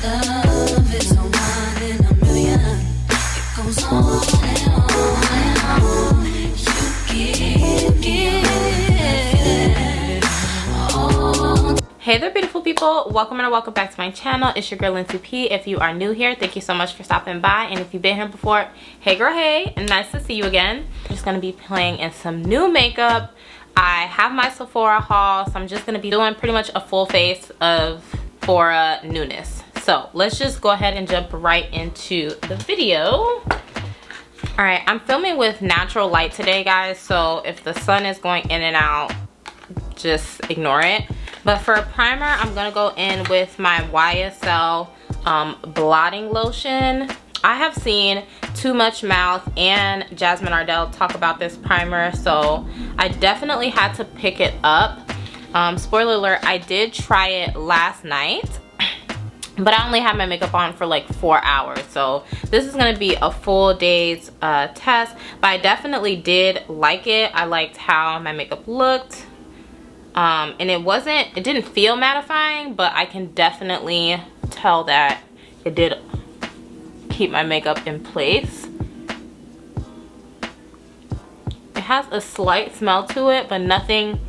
Love is a one in a million. It goes on and on and on. You give all. Hey there, beautiful people. Welcome and welcome back to my channel. It's your girl Lincy P. If you are new here, thank you so much for stopping by, and if you've been here before, hey girl, hey, and nice to see you again. I'm just gonna be playing in some new makeup. I have my Sephora haul, so I'm just gonna be doing pretty much a full face of Sephora newness. So let's just go ahead and jump right into the video. All right, I'm filming with natural light today, guys, so if the sun is going in and out, just ignore it. But for a primer, I'm gonna go in with my YSL blotting lotion. I have seen Too Much Mouth and Jasmine Ardell talk about this primer, so I definitely had to pick it up. Spoiler alert, I did try it last night, but I only had my makeup on for like 4 hours, so this is gonna be a full day's test. But I definitely did like it. I liked how my makeup looked, and it didn't feel mattifying, but I can definitely tell that it did keep my makeup in place. It has a slight smell to it, but nothing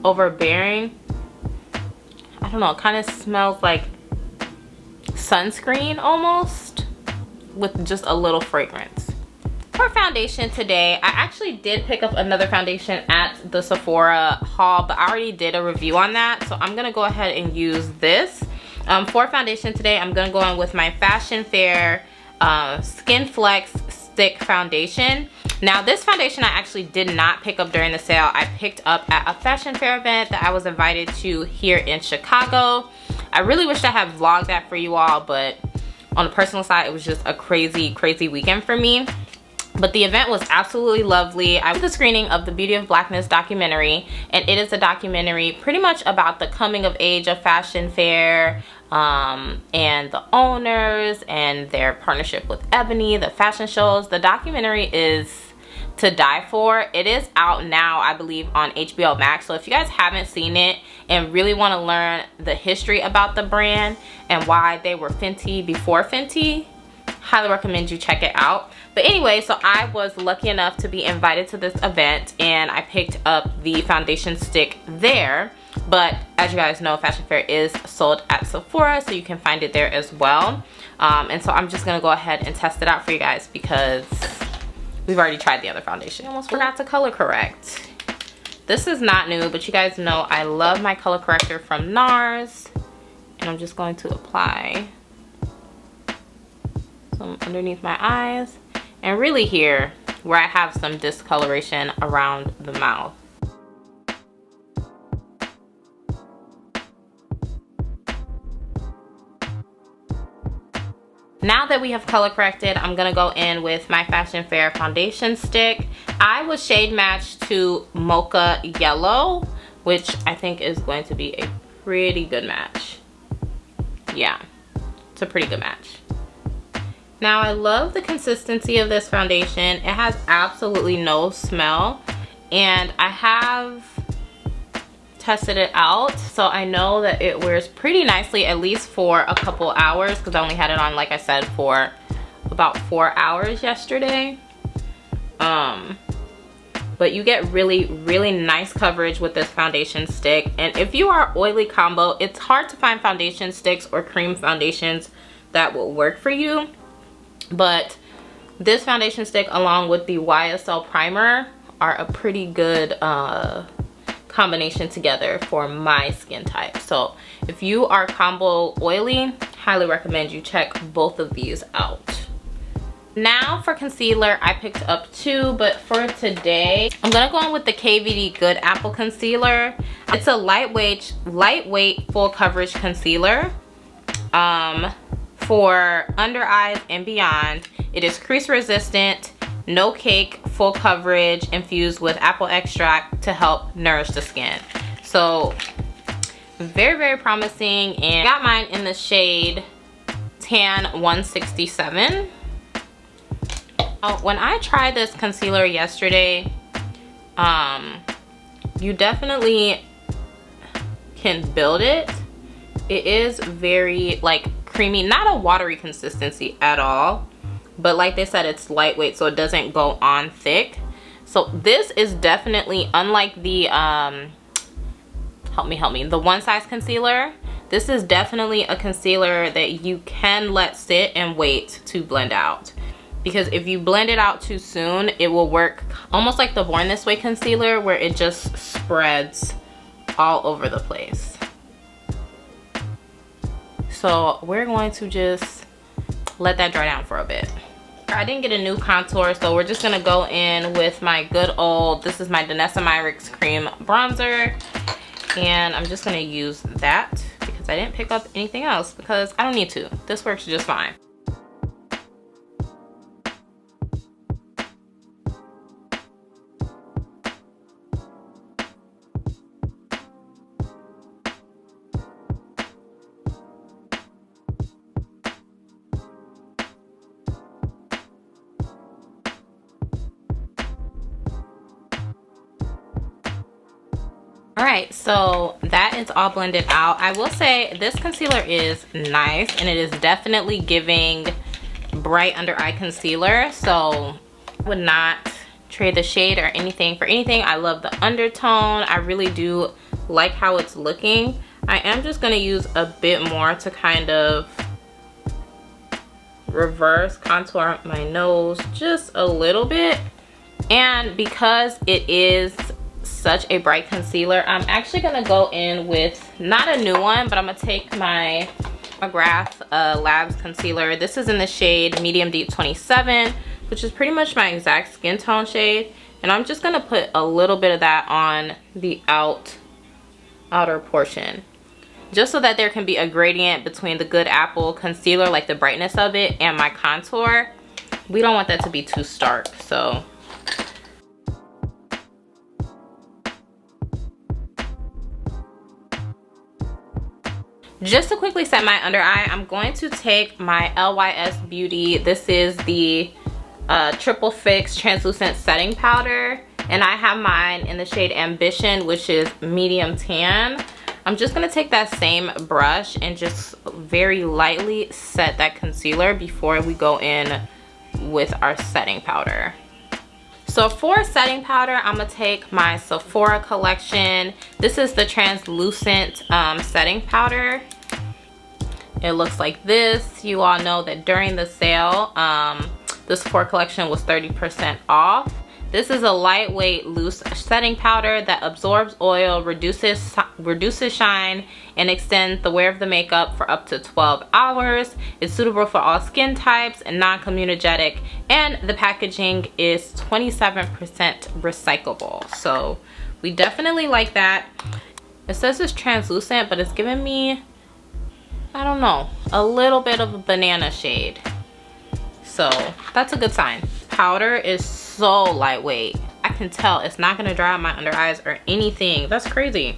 overbearing. I don't know, it kind of smells like sunscreen almost, with just a little fragrance. For foundation today, I actually did pick up another foundation at the Sephora haul, but I already did a review on that, so I'm gonna go ahead and use this. For foundation today, I'm gonna go in with my Fashion Fair Skin Flex Stick Foundation. Now this foundation I actually did not pick up during the sale. I picked up at a Fashion Fair event that I was invited to here in Chicago. I really wish I had vlogged that for you all, but on the personal side, it was just a crazy weekend for me. But the event was absolutely lovely. I was at the screening of the Beauty of Blackness documentary, and it is a documentary pretty much about the coming of age of Fashion Fair, and the owners and their partnership with Ebony, the fashion shows. The documentary is to die for. It is out now, I believe, on HBO Max. So if you guys haven't seen it and really want to learn the history about the brand and why they were Fenty before Fenty, highly recommend you check it out. But anyway, so I was lucky enough to be invited to this event, and I picked up the foundation stick there. But as you guys know, Fashion Fair is sold at Sephora, so you can find it there as well. And so I'm just gonna go ahead and test it out for you guys because we've already tried the other foundation. I almost forgot to color correct. This is not new, but you guys know I love my color corrector from Nars. And I'm just going to apply some underneath my eyes, and really here where I have some discoloration around the mouth. Now that we have color corrected, I'm gonna go in with my Fashion Fair foundation stick. I was shade matched to Mocha Yellow, which I think is going to be a pretty good match. Yeah, it's a pretty good match. Now I love the consistency of this foundation. It has absolutely no smell, and I have tested it out, so I know that it wears pretty nicely, at least for a couple hours, because I only had it on, like I said, for about 4 hours yesterday. But you get really nice coverage with this foundation stick. And if you are oily combo, it's hard to find foundation sticks or cream foundations that will work for you. But this foundation stick along with the YSL primer are a pretty good combination together for my skin type. So if you are combo oily, highly recommend you check both of these out. Now for concealer, I picked up two, but for today I'm gonna go in with the KVD Good Apple Concealer. It's a lightweight full coverage concealer for under eyes and beyond. It is crease resistant, no cake, full coverage, infused with apple extract to help nourish the skin. So very promising, and I got mine in the shade Tan 167. When I tried this concealer yesterday, you definitely can build it It is very like creamy, not a watery consistency at all, but like they said, it's lightweight, so it doesn't go on thick. So this is definitely, unlike the help me, the One Size concealer, this is definitely a concealer that you can let sit and wait to blend out, because if you blend it out too soon, it will work almost like the Born This Way concealer, where it just spreads all over the place. So we're going to just let that dry down for a bit. I didn't get a new contour, so we're just gonna go in with my good old, this is my Danessa Myricks Cream Bronzer, and I'm just gonna use that because I didn't pick up anything else because I don't need to. This works just fine. Alright, so that is all blended out. I will say this concealer is nice, and it is definitely giving bright under eye concealer, so I would not trade the shade or anything for anything. I love the undertone. I really do like how it's looking. I am just going to use a bit more to kind of reverse contour my nose just a little bit, and because it is such a bright concealer, I'm actually gonna go in with not a new one, but I'm gonna take my Mcgrath Labs concealer. This is in the shade Medium Deep 27, which is pretty much my exact skin tone shade, and I'm just gonna put a little bit of that on the outer portion, just so that there can be a gradient between the Good Apple concealer, like the brightness of it, and my contour. We don't want that to be too stark, so just to quickly set my under eye, I'm going to take my LYS Beauty. This is the Triple Fix Translucent Setting Powder, and I have mine in the shade Ambition, which is medium tan. I'm just gonna take that same brush and just very lightly set that concealer before we go in with our setting powder. So for setting powder, I'm gonna take my Sephora collection. This is the translucent setting powder. It looks like this. You all know that during the sale, the Sephora collection was 30% off. This is a lightweight, loose setting powder that absorbs oil, reduces shine, and extends the wear of the makeup for up to 12 hours. It's suitable for all skin types and non-comedogenic, and the packaging is 27% recyclable. So we definitely like that. It says it's translucent, but it's giving me, I don't know, a little bit of a banana shade. So that's a good sign. Powder is so lightweight. I can tell it's not gonna dry out my under eyes or anything. That's crazy.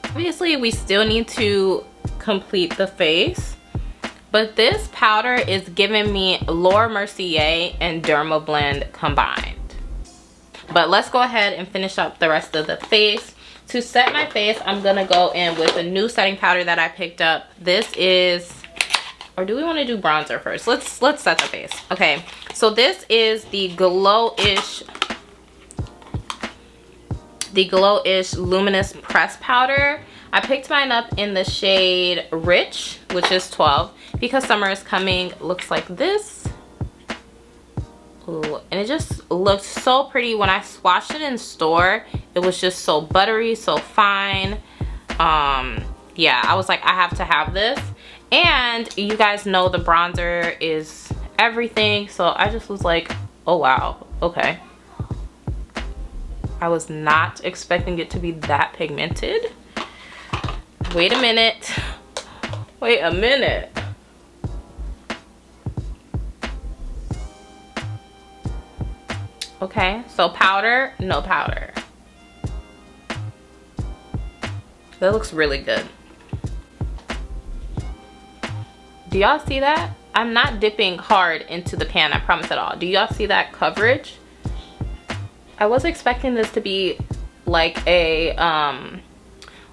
Obviously, we still need to complete the face, but this powder is giving me Laura Mercier and Derma Blend combined. But let's go ahead and finish up the rest of the face. To set my face, I'm gonna go in with a new setting powder that I picked up. This is, or do we want to do bronzer first? Let's set the face. Okay, so this is the GloWish Luminous Press Powder. I picked mine up in the shade Rich, which is 12, because summer is coming. Looks like this. Ooh, and it just looked so pretty. When I swatched it in store, it was just so buttery, so fine. Yeah, I was like, I have to have this. And you guys know the bronzer is everything, so I just was like, oh wow, okay. I was not expecting it to be that pigmented. Wait a minute. Wait a minute. Okay, so powder, no powder. That looks really good. Do y'all see that? I'm not dipping hard into the pan, I promise at all. Do y'all see that coverage? I was expecting this to be like a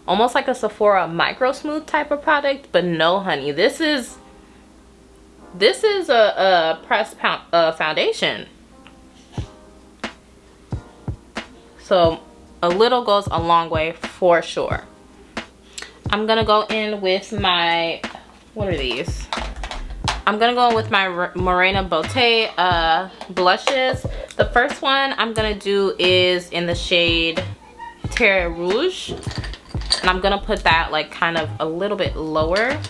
almost like a Sephora Micro Smooth type of product, but no, honey, this is a pressed foundation. So a little goes a long way for sure. I'm gonna go in with my, what are these? I'm gonna go in with my Morena Beauté blushes. The first one I'm gonna do is in the shade Terre Rouge. And I'm gonna put that like kind of a little bit lower.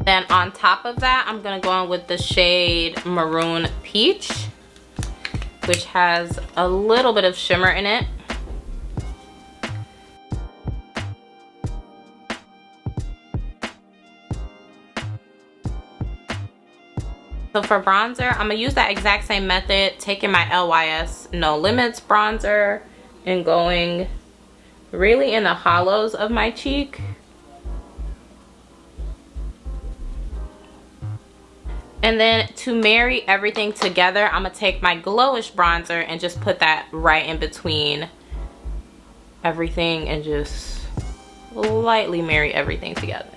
Then on top of that, I'm gonna go in with the shade Maroon Peach, which has a little bit of shimmer in it. So for bronzer, I'm gonna use that exact same method, taking my LYS No Limits bronzer and going really in the hollows of my cheek. And then to marry everything together, I'm gonna take my GloWish bronzer and just put that right in between everything and just lightly marry everything together.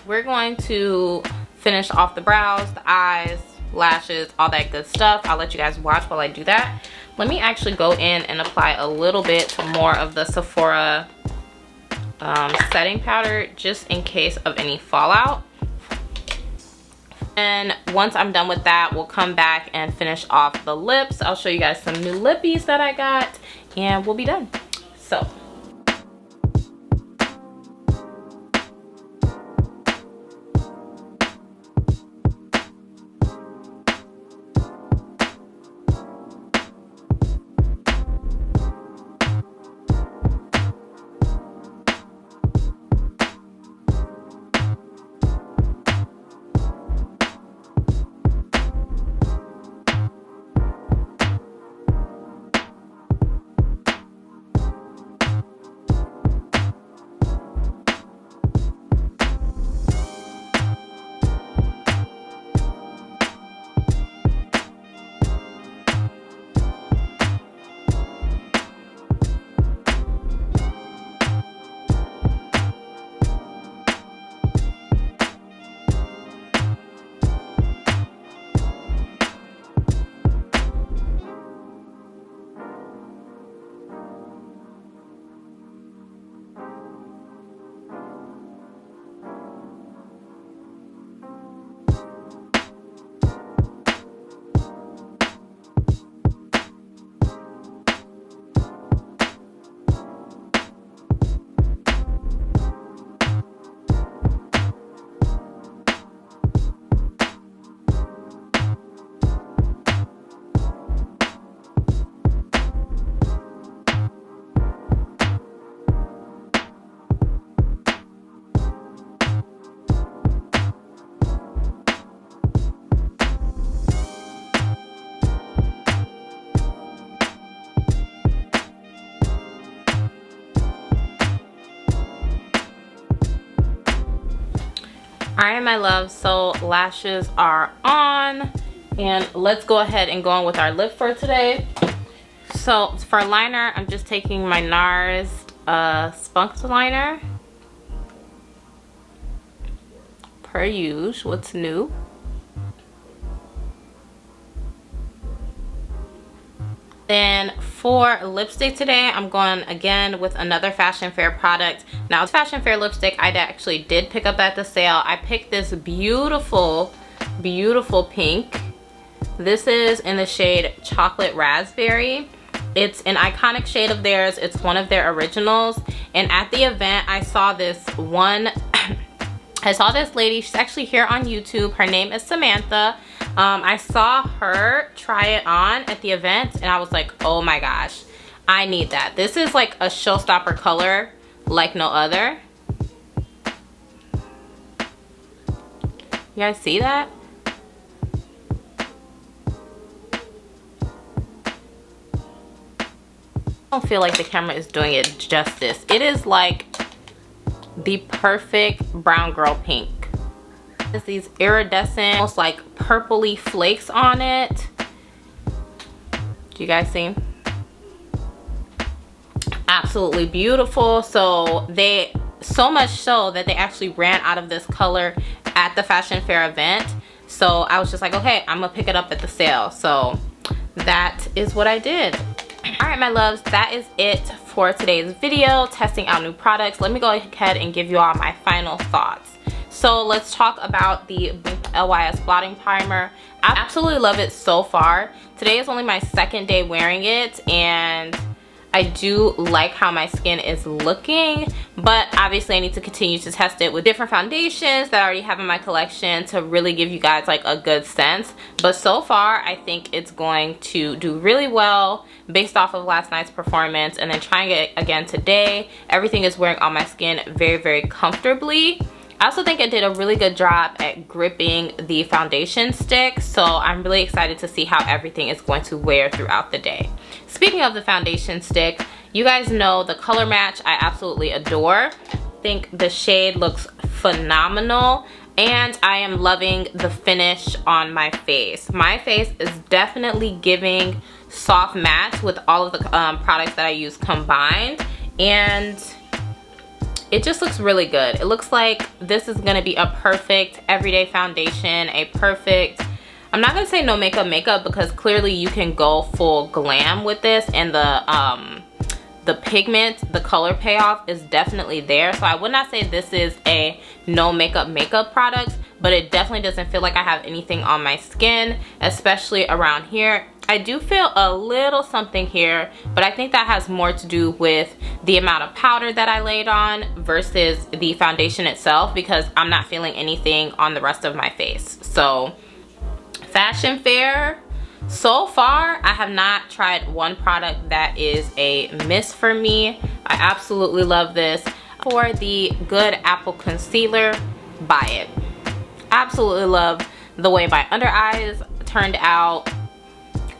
We're going to finish off the brows, the eyes, lashes, all that good stuff. I'll let you guys watch while I do that. Let me actually go in and apply a little bit more of the Sephora setting powder just in case of any fallout. And once I'm done with that, we'll come back and finish off the lips. I'll show you guys some new lippies that I got and we'll be done. So. Alright, my love, so lashes are on and let's go ahead and go on with our lip for today. So for liner, I'm just taking my Nars Spunked liner. Per usual, what's new? Then for lipstick today, I'm going again with another Fashion Fair product. Now, it's Fashion Fair lipstick I actually did pick up at the sale. I picked this beautiful, beautiful pink. This is in the shade Chocolate Raspberry. It's an iconic shade of theirs. It's one of their originals. And at the event, I saw this one, I saw this lady, she's actually here on YouTube. Her name is Samantha. I saw her try it on at the event and I was like, oh my gosh, I need that. This is like a showstopper color like no other. You guys see that? I don't feel like the camera is doing it justice. It is like the perfect brown girl pink. There's these iridescent, almost like purpley flakes on it. Do you guys see? Absolutely beautiful. So much so that they actually ran out of this color at the fashion fair event. So I was just like, okay, I'm gonna pick it up at the sale. So that is what I did. All right, my loves, that is it for today's video, testing out new products. Let me go ahead and give you all my final thoughts. So let's talk about the LYS blotting primer. I absolutely love it so far. Today is only my second day wearing it, and I do like how my skin is looking, but obviously I need to continue to test it with different foundations that I already have in my collection to really give you guys like a good sense. But so far, I think it's going to do really well based off of last night's performance, and then trying it again today. Everything is wearing on my skin very, very comfortably. I also think it did a really good job at gripping the foundation stick, so I'm really excited to see how everything is going to wear throughout the day. Speaking of the foundation stick, you guys know the color match I absolutely adore. I think the shade looks phenomenal, and I am loving the finish on my face. My face is definitely giving soft matte with all of the products that I use combined, and it just looks really good. It looks like this is gonna be a perfect everyday foundation, a perfect, I'm not gonna say no makeup because clearly you can go full glam with this, and the pigment, the color payoff is definitely there. So I would not say this is a no makeup product, but it definitely doesn't feel like I have anything on my skin, especially around here. I do feel a little something here, but I think that has more to do with the amount of powder that I laid on versus the foundation itself, because I'm not feeling anything on the rest of my face. So fashion fair, so far I have not tried one product that is a miss for me. I absolutely love this. For the Good Apple Concealer, buy it. Absolutely love the way my under eyes turned out.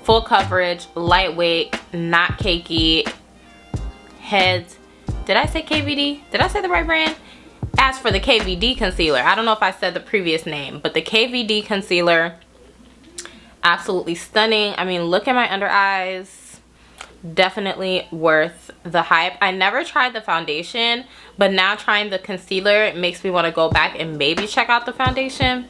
Full coverage, lightweight, not cakey. Heads, did I say KVD? Did I say the right brand? As for the KVD concealer, I don't know if I said the previous name, but the KVD concealer, absolutely stunning. I mean, look at my under eyes. Definitely worth the hype. I never tried the foundation, but now trying the concealer makes me want to go back and maybe check out the foundation.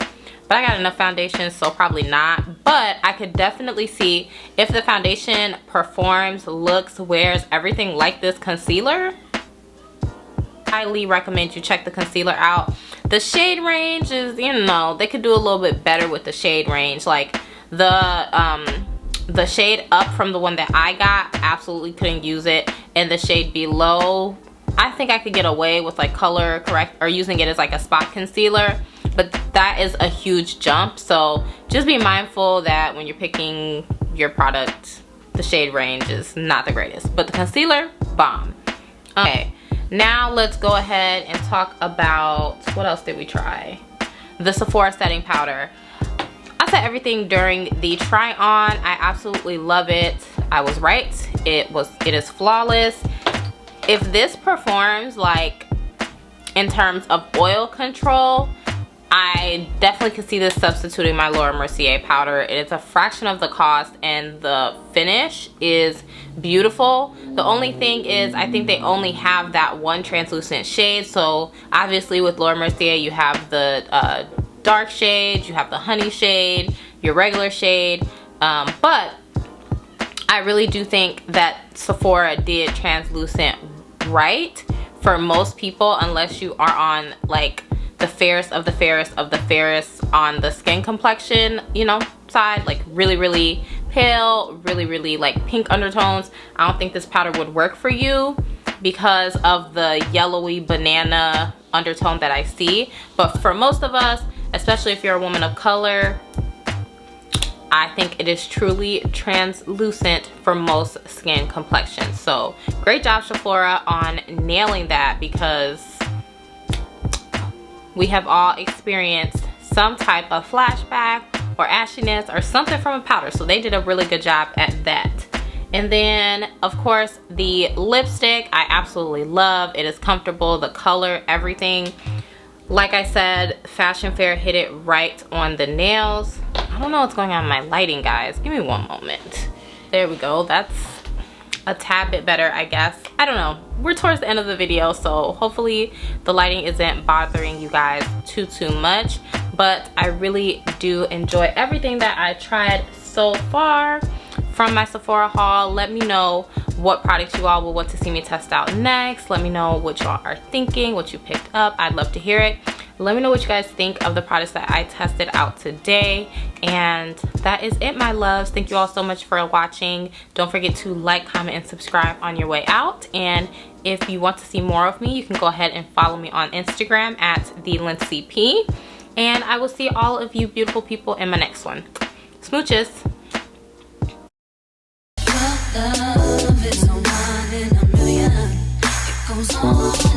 But I got enough foundation, so probably not. But I could definitely see if the foundation performs, looks, wears everything like this concealer. Highly recommend you check the concealer out. The shade range is, you know, they could do a little bit better with the shade range. Like the shade up from the one that I got, absolutely couldn't use it. And the shade below, I think I could get away with like color correct or using it as like a spot concealer. But that is a huge jump, so just be mindful that when you're picking your product, the shade range is not the greatest. But the concealer, bomb. Okay, now let's go ahead and talk about, what else did we try? The Sephora setting powder. I said everything during the try on. I absolutely love it. I was right. It is flawless. If this performs like in terms of oil control, I definitely could see this substituting my Laura Mercier powder. It's a fraction of the cost, and the finish is beautiful. The only thing is, I think they only have that one translucent shade. So obviously with Laura Mercier, you have the dark shade, you have the honey shade, your regular shade. But I really do think that Sephora did translucent right for most people, unless you are on like the fairest of the fairest of the fairest on the skin complexion, you know, side, like really, really pale, really, really like pink undertones. I don't think this powder would work for you because of the yellowy banana undertone that I see. But for most of us, especially if you're a woman of color, I think it is truly translucent for most skin complexions. So great job, Sephora, on nailing that, because we have all experienced some type of flashback or ashiness or something from a powder. So they did a really good job at that. And then of course the lipstick, I absolutely love. It is comfortable, the color, everything. Like I said, Fashion Fair hit it right on the nails. I don't know what's going on with my lighting, guys. Give me one moment. There we go. That's a tad bit better, I guess. I don't know. We're towards the end of the video, so hopefully the lighting isn't bothering you guys too much. But I really do enjoy everything that I tried so far from my Sephora haul. Let me know what products you all will want to see me test out next. Let me know what y'all are thinking, what you picked up. I'd love to hear it. Let me know what you guys think of the products that I tested out today. And that is it, my loves. Thank you all so much for watching. Don't forget to like, comment, and subscribe on your way out. And if you want to see more of me, you can go ahead and follow me on Instagram at the Lincy P. And I will see all of you beautiful people in my next one. Smooches. Love is a one in a million. It goes on.